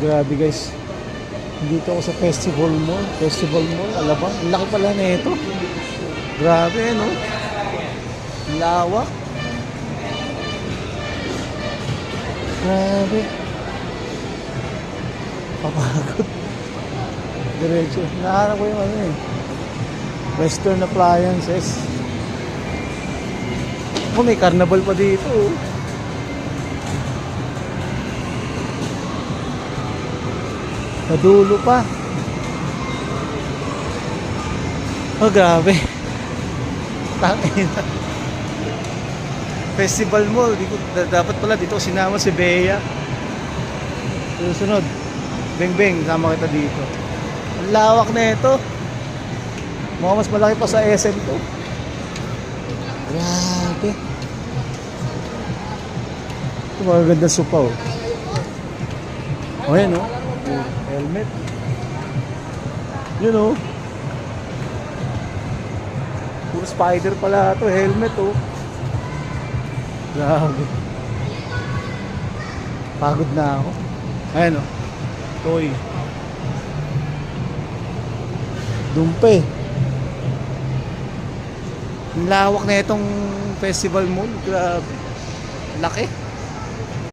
Grabe guys. Dito ako sa Festival Mall. Festival Mall, Alabang. Ang laki pala na ito. Grabe, no? Lawak. Grabe. Papagod. Diretso. Nahanap ko yung ano eh. Western appliances. Oh, may carnival pa dito. Oh. Sa dulo pa. Oh, grabe. Tangina. Festival Mall. Dapat pala dito sinama si Bea. Susunod. Beng Beng, sama kita dito. Ang lawak na ito. Mukhang mas malaki pa sa SM to. Grabe. Ito magaganda sopa oh. O yan oh. Helmet. Yun oh. Puro spider pala ito. Helmet oh. Grabe. Pagod na ako. Ayan oh. Toy. Dumpe. Ang lawak na itong Festival Mall. Grabe. Laki.